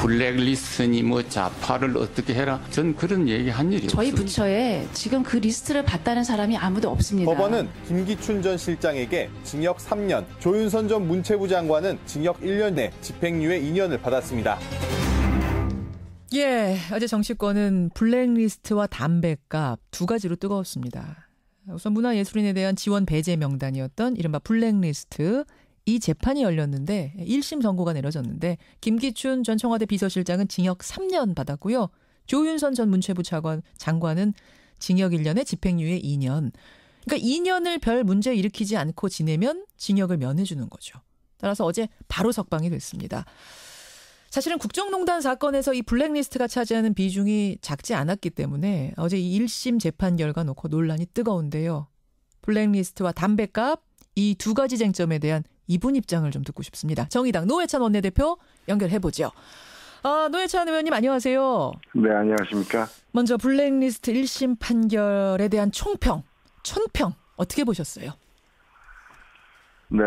블랙리스트니 뭐 좌파를 어떻게 해라. 전 그런 얘기 한 일이 저희 없습니다. 부처에 지금 그 리스트를 봤다는 사람이 아무도 없습니다. 법원은 김기춘 전 실장에게 징역 3년, 조윤선 전 문체부 장관은 징역 1년 내 집행유예 2년을 받았습니다. 예, 어제 정치권은 블랙리스트와 담뱃값 두 가지로 뜨거웠습니다. 우선 문화예술인에 대한 지원 배제 명단이었던 이른바 블랙리스트. 이 재판이 열렸는데 1심 선고가 내려졌는데 김기춘 전 청와대 비서실장은 징역 3년 받았고요. 조윤선 전 문체부 장관은 징역 1년에 집행유예 2년. 그러니까 2년을 별 문제 일으키지 않고 지내면 징역을 면해주는 거죠. 따라서 어제 바로 석방이 됐습니다. 사실은 국정농단 사건에서 이 블랙리스트가 차지하는 비중이 작지 않았기 때문에 어제 이 1심 재판 결과 놓고 논란이 뜨거운데요. 블랙리스트와 담뱃값 이 두 가지 쟁점에 대한 이분 입장을 좀 듣고 싶습니다. 정의당 노회찬 원내대표 연결해보죠. 노회찬 의원님 안녕하세요. 네, 안녕하십니까. 먼저 블랙리스트 1심 판결에 대한 총평, 총평 어떻게 보셨어요? 네,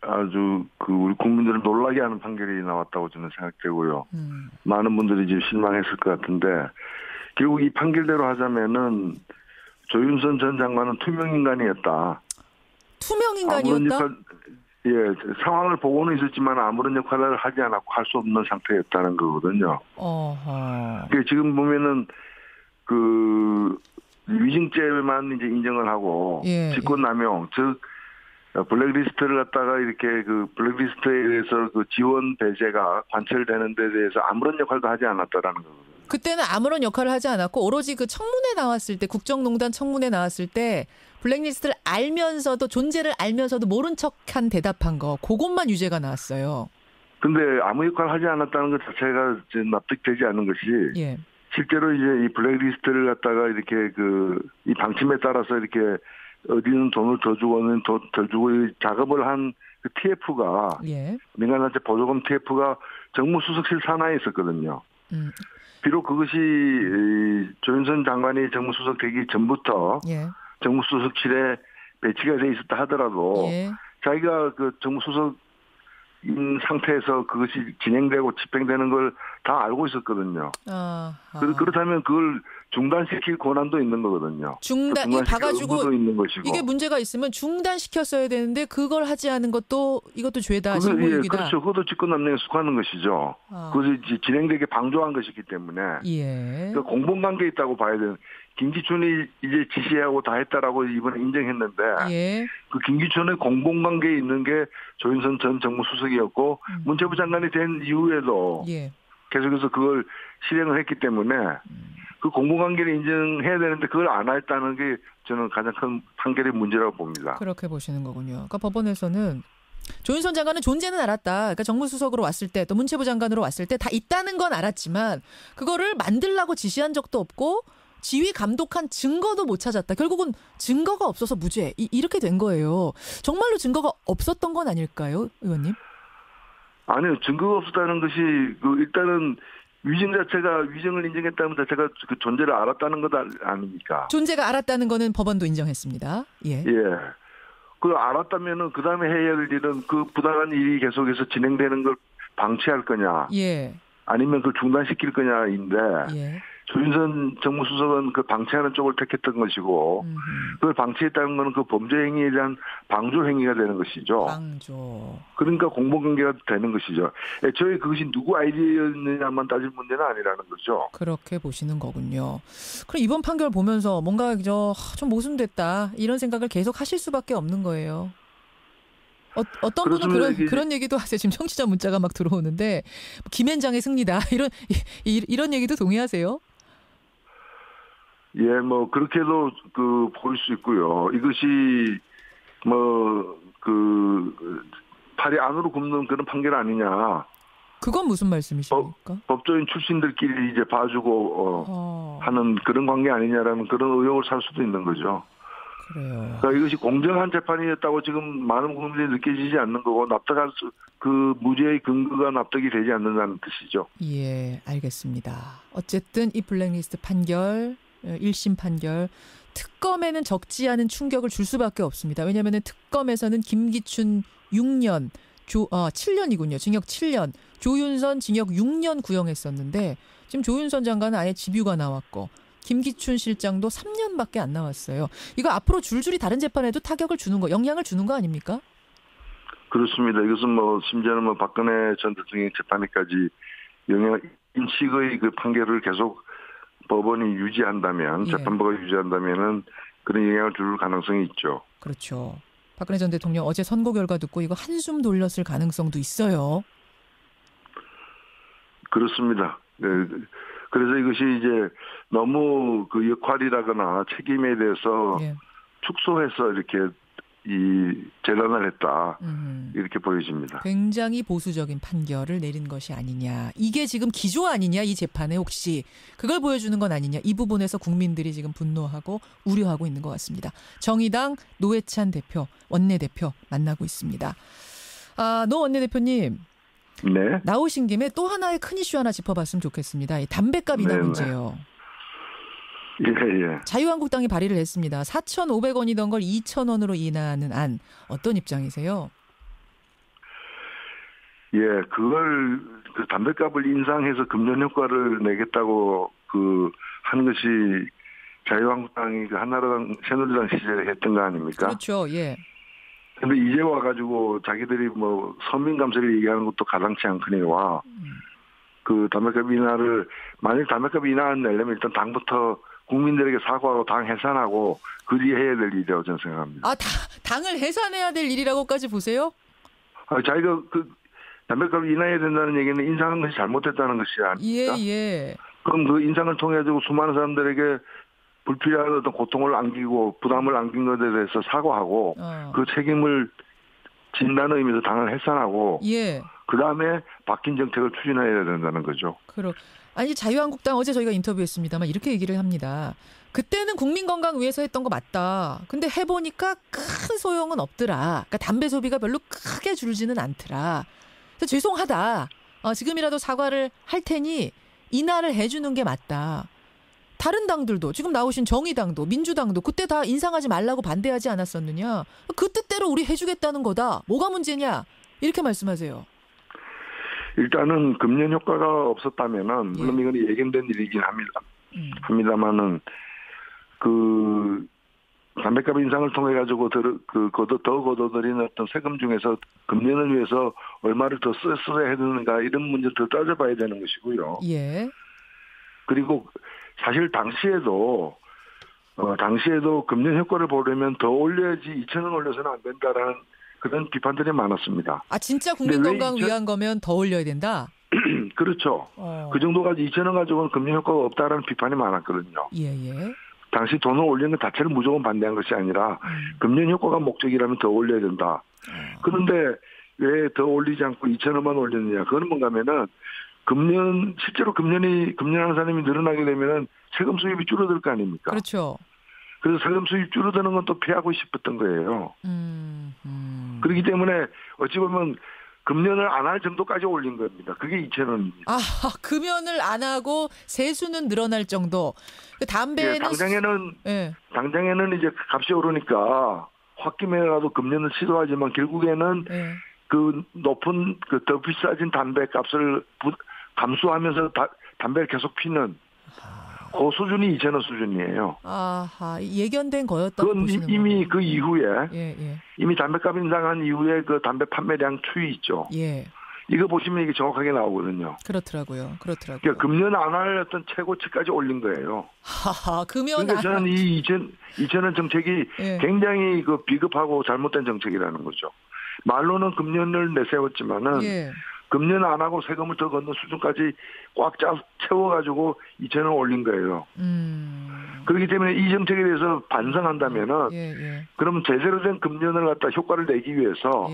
아주 우리 국민들을 놀라게 하는 판결이 나왔다고 저는 생각되고요. 많은 분들이 지금 실망했을 것 같은데 결국 이 판결대로 하자면은 조윤선 전 장관은 투명인간이었다. 투명인간이었다? 예, 상황을 보고는 있었지만 아무런 역할을 하지 않았고 할 수 없는 상태였다는 거거든요. 그러니까 지금 보면은 위증죄만 이제 인정을 하고 직권남용, 즉 블랙리스트를 갖다가 이렇게 블랙리스트에 대해서 지원 배제가 관철되는 데 대해서 아무런 역할도 하지 않았다라는 거거든요. 그때는 아무런 역할을 하지 않았고 오로지 청문회 나왔을 때 국정농단 청문회 나왔을 때 블랙리스트를 알면서도 존재를 알면서도 모른 척한 대답한 거 그것만 유죄가 나왔어요. 근데 아무 역할을 하지 않았다는 것 자체가 납득되지 않는 것이 실제로 이제 이 블랙리스트를 갖다가 이렇게 이 방침에 따라서 이렇게 어디는 돈을 더 주고는 더 주고 작업을 한 TF가 민간단체 보조금 TF가 정무수석실 산하에 있었거든요. 비록 그것이 조윤선 장관이 정무수석 되기 전부터 정무수석실에 배치가 돼 있었다 하더라도 자기가 정무수석인 상태에서 그것이 진행되고 집행되는 걸 다 알고 있었거든요. 그렇다면 그걸 중단시킬 권한도 있는 거거든요. 이거 봐가지고 있는 것이고. 이게 문제가 있으면 중단시켰어야 되는데 그걸 하지 않은 것도 이것도 죄다. 식무유기다. 그렇죠. 그것도 직권남용에 속하는 것이죠. 그것이 진행되게 방조한 것이기 때문에 그러니까 공범관계에 있다고 봐야 되는. 김기춘이 이제 지시하고 다 했다라고 이번에 인정했는데 그 김기춘의 공범관계에 있는 게 조윤선 전 정무수석이었고 문체부 장관이 된 이후에도 계속해서 그걸 실행을 했기 때문에 그 공범관계를 인정해야 되는데 그걸 안 했다는 게 저는 가장 큰 판결의 문제라고 봅니다. 그렇게 보시는 거군요. 그러니까 법원에서는 조윤선 장관은 존재는 알았다. 그러니까 정무수석으로 왔을 때 또 문체부 장관으로 왔을 때 다 있다는 건 알았지만 그거를 만들라고 지시한 적도 없고 지휘 감독한 증거도 못 찾았다. 결국은 증거가 없어서 무죄. 이렇게 된 거예요. 정말로 증거가 없었던 건 아닐까요, 의원님? 아니요. 증거가 없었다는 것이 일단은 위증을 인정했다는 것 자체가 그 존재를 알았다는 것 아닙니까? 존재가 알았다는 거는 법원도 인정했습니다. 그 알았다면은 그 다음에 해야 할 일은 그 부당한 일이 계속해서 진행되는 걸 방치할 거냐, 아니면 그걸 중단시킬 거냐인데. 조윤선 정무수석은 그 방치하는 쪽을 택했던 것이고, 그걸 방치했다는 것은 그 범죄 행위에 대한 방조 행위가 되는 것이죠. 그러니까 공범관계가 되는 것이죠. 애초에 그것이 누구 아이디어였느냐만 따질 문제는 아니라는 거죠. 그렇게 보시는 거군요. 그럼 이번 판결 보면서 뭔가 좀 모순됐다 이런 생각을 계속 하실 수밖에 없는 거예요. 어떤 분은 그런 얘기도 하세요. 지금 청취자 문자가 막 들어오는데 김앤장의 승리다 이런 얘기도 동의하세요? 그렇게도 볼 수 있고요. 이것이 팔이 안으로 굽는 그런 판결 아니냐. 그건 무슨 말씀이십니까? 법조인 출신들끼리 이제 봐주고 하는 그런 관계 아니냐라는 그런 의혹을 살 수도 있는 거죠. 그래요. 그러니까 이것이 공정한 재판이었다고 지금 많은 국민들이 느껴지지 않는 거고 무죄의 근거가 납득이 되지 않는다는 뜻이죠. 알겠습니다. 어쨌든 이 블랙리스트 판결 1심 판결 특검에는 적지 않은 충격을 줄 수밖에 없습니다. 왜냐하면 특검에서는 김기춘 6년, 7년이군요. 징역 7년. 조윤선 징역 6년 구형했었는데 지금 조윤선 장관은 아예 집유가 나왔고 김기춘 실장도 3년밖에 안 나왔어요. 이거 앞으로 줄줄이 다른 재판에도 타격을 주는 거, 영향을 주는 거 아닙니까? 그렇습니다. 이것은 심지어는 박근혜 전 대통령 재판에까지 인식의 그 판결을 계속 법원이 유지한다면, 예. 재판부가 유지한다면은 그런 영향을 줄 가능성이 있죠. 그렇죠. 박근혜 전 대통령 어제 선고 결과 듣고 이거 한숨 돌렸을 가능성도 있어요. 그렇습니다. 네. 그래서 이것이 이제 너무 그 역할이라거나 책임에 대해서 예. 축소해서 이렇게 이 재단을 했다. 이렇게 보여집니다. 굉장히 보수적인 판결을 내린 것이 아니냐. 이게 지금 기조 아니냐, 이 재판에 혹시. 그걸 보여주는 건 아니냐. 이 부분에서 국민들이 지금 분노하고 우려하고 있는 것 같습니다. 정의당 노회찬 대표, 원내대표 만나고 있습니다. 노 원내대표님. 네. 나오신 김에 또 하나의 큰 이슈 하나 짚어봤으면 좋겠습니다. 이 담배값 인하 문제요. 예. 자유한국당이 발의를 했습니다. 4,500원이던 걸 2,000원으로 인하하는 안. 어떤 입장이세요? 예, 그걸 그 담배값을 인상해서 금전 효과를 내겠다고 하는 것이 자유한국당이 그 한나라당 새누리당 시절에 했던 거 아닙니까? 그렇죠. 예. 근데 이제 와가지고 자기들이 서민 감세를 얘기하는 것도 가당치 않거니와 그 담배값 인하를 만약 담배값 인하를 내려면 일단 당부터 국민들에게 사과하고 당 해산하고 그 뒤에 해야 될 일이라고 저는 생각합니다. 당을 해산해야 될 일이라고까지 보세요? 자기가 그 담배값 인하해야 된다는 얘기는 인상한 것이 잘못됐다는 것이 아닙니까? 예. 그럼 그 인상을 통해 가지고 수많은 사람들에게 불필요한 어떤 고통을 안기고 부담을 안긴 것에 대해서 사과하고 그 책임을 진다는 의미에서 당을 해산하고 예. 그다음에 바뀐 정책을 추진해야 된다는 거죠. 아니 자유한국당 어제 저희가 인터뷰했습니다만 이렇게 얘기를 합니다. 그때는 국민 건강 위해서 했던 거 맞다. 근데 해보니까 큰 소용은 없더라. 그러니까 담배 소비가 별로 크게 줄지는 않더라. 그래서 죄송하다. 지금이라도 사과를 할 테니 인하를 해주는 게 맞다. 다른 당들도 지금 나오신 정의당도 민주당도 그때 다 인상하지 말라고 반대하지 않았었느냐. 그 뜻대로 우리 해주겠다는 거다. 뭐가 문제냐. 이렇게 말씀하세요. 일단은 금년 효과가 없었다면은 물론 이건 예견된 일이긴 합니다만은 그 담배값 인상을 통해 가지고 더 걷어들이는 어떤 세금 중에서 금년을 위해서 얼마를 더 써야 되는가 이런 문제를 더 따져봐야 되는 것이고요. 예. 그리고 사실 당시에도 금년 효과를 보려면 더 올려야지 2,000원 올려서는 안 된다라는 그런 비판들이 많았습니다. 진짜 국민 건강 위한 거면 더 올려야 된다? 그렇죠. 그 정도까지 2,000원 가지고는 금년 효과가 없다라는 비판이 많았거든요. 예. 당시 돈을 올리는 것 자체를 무조건 반대한 것이 아니라 금년 효과가 목적이라면 더 올려야 된다. 그런데 왜 더 올리지 않고 2,000원만 올렸느냐. 그건 뭔가 하면은 실제로 금년하는 사람이 늘어나게 되면은 세금 수입이 줄어들 거 아닙니까? 그렇죠. 그래서 세금 수입 줄어드는 건 또 피하고 싶었던 거예요. 그렇기 때문에 어찌 보면 금년을 안 할 정도까지 올린 겁니다. 그게 2,000원입니다. 금연을 안 하고 세수는 늘어날 정도. 그 담배는 당장에는 이제 값이 오르니까 홧김에라도 금년을 시도하지만 결국에는 그 높은 더 비싸진 담배 값을 감수하면서 담배를 계속 피는 그 수준이 2,000원 수준이에요. 예견된 거였다고 보시는 거예요. 이미 그 이후에 예. 이미 담배값 인상한 이후에 그 담배 판매량 추이 있죠. 예. 이거 보시면 이게 정확하게 나오거든요. 그렇더라고요. 그러니까 금년 안 할 어떤 최고치까지 올린 거예요. 금연 그러니까 저는 이 2,000원 정책이 굉장히 비겁하고 잘못된 정책이라는 거죠. 말로는 금년을 내세웠지만은 금년 안 하고 세금을 더 걷는 수준까지 꽉 채워가지고 2,000원 올린 거예요. 그렇기 때문에 이 정책에 대해서 반성한다면은 그러면 제대로 된 금년을 갖다 효과를 내기 위해서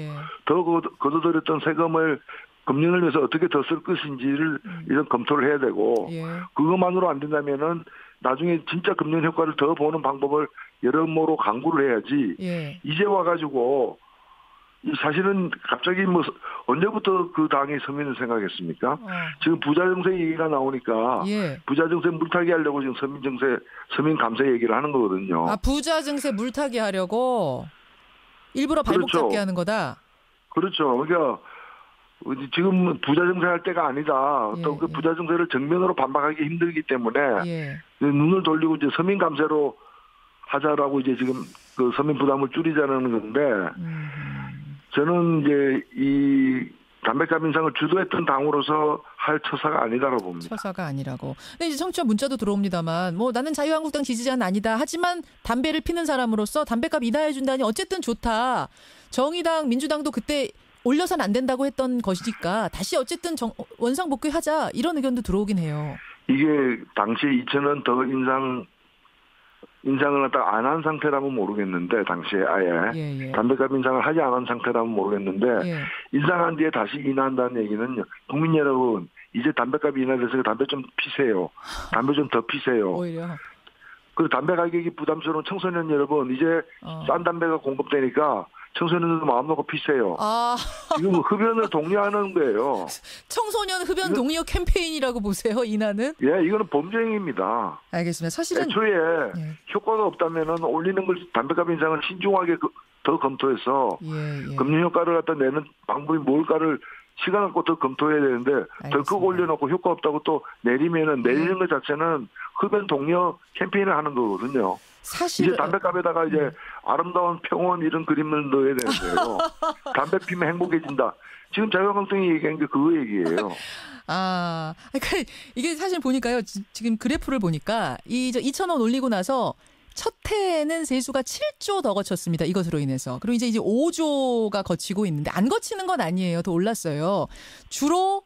더 걷어들였던 세금을 금년을 위해서 어떻게 더 쓸 것인지를 이런 검토를 해야 되고 그것만으로 안 된다면은 나중에 진짜 금년 효과를 더 보는 방법을 여러모로 강구를 해야지 이제 와가지고 사실은 갑자기 언제부터 그 당이 서민을 생각했습니까? 지금 부자 정세 얘기가 나오니까 부자 정세 물타기 하려고 지금 서민 감세 얘기를 하는 거거든요. 부자 정세 물타기 하려고 일부러 발목 잡게 하는 거다. 그렇죠. 그러니까 지금 부자 증세할 때가 아니다. 예, 또 그 예. 부자 증세를 정면으로 반박하기 힘들기 때문에 예. 눈을 돌리고 이제 서민 감세로 하자라고 이제 지금 그 서민 부담을 줄이자는 건데 저는 이제 이 담배값 인상을 주도했던 당으로서 할 처사가 아니다라고 봅니다. 처사가 아니라고. 근데 이제 청취자 문자도 들어옵니다만 뭐 나는 자유한국당 지지자는 아니다. 하지만 담배를 피는 사람으로서 담배값 인하해 준다니 어쨌든 좋다. 정의당, 민주당도 그때 올려서는 안 된다고 했던 것이니까 다시 어쨌든 원상 복귀하자 이런 의견도 들어오긴 해요. 이게 당시에 2,000원 더 인상을 갖다가 안 한 상태라면 모르겠는데 당시에 아예 예. 담배값 인상을 하지 않은 상태라면 모르겠는데 예. 인상한 뒤에 다시 인하한다는 얘기는 국민 여러분 이제 담배값이 인하돼서 담배 좀 피세요. 담배 좀 더 피세요. 오히려. 그리고 담배 가격이 부담스러운 청소년 여러분 이제 싼 담배가 공급되니까 청소년들도 마음 놓고 피세요. 지금 흡연을 독려하는 거예요. 청소년 흡연 독려 캠페인이라고 보세요, 인하는? 예, 이거는 범죄 행위입니다. 알겠습니다. 사실은 애초에 효과가 없다면은 올리는 걸 담배값 인상을 신중하게 더 검토해서 금리 효과를 갖다 내는 방법이 뭘까를 시간 갖고 더 검토해야 되는데 덜컥 올려놓고 효과 없다고 또 내리면은 내리는 것 자체는 흡연 독려 캠페인을 하는 거거든요. 사실 이제 담배값에다가 이제 아름다운 평원 이런 그림을 넣어야 되는데요. 담배 피면 행복해진다. 지금 자유한국당이 얘기한 게 그거 얘기예요. 그러니까 이게 사실 보니까요. 지금 그래프를 보니까 2,000원 올리고 나서 첫 해에는 세수가 7조 더 거쳤습니다. 이것으로 인해서. 그리고 이제 5조가 거치고 있는데 안 거치는 건 아니에요. 더 올랐어요. 주로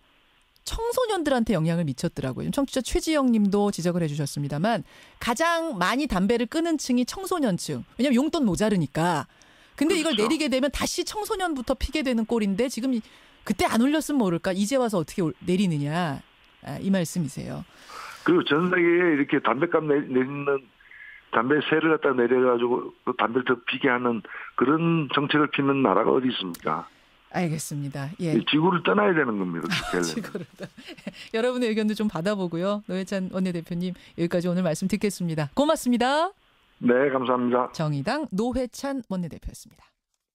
청소년들한테 영향을 미쳤더라고요. 청취자 최지영 님도 지적을 해주셨습니다만 가장 많이 담배를 끊은 층이 청소년층. 왜냐하면 용돈 모자르니까. 근데 이걸 내리게 되면 다시 청소년부터 피게 되는 꼴인데 지금 그때 안 올렸으면 모를까. 이제 와서 어떻게 내리느냐. 이 말씀이세요. 그리고 전 세계에 이렇게 담배값 내리는 담배세를 갖다 내려가지고 담배를 더 피게 하는 그런 정책을 피는 나라가 어디 있습니까? 알겠습니다. 지구를 떠나야 되는 겁니다. 지구를 여러분의 의견도 좀 받아보고요. 노회찬 원내대표님 여기까지 오늘 말씀 듣겠습니다. 고맙습니다. 네, 감사합니다. 정의당 노회찬 원내대표였습니다.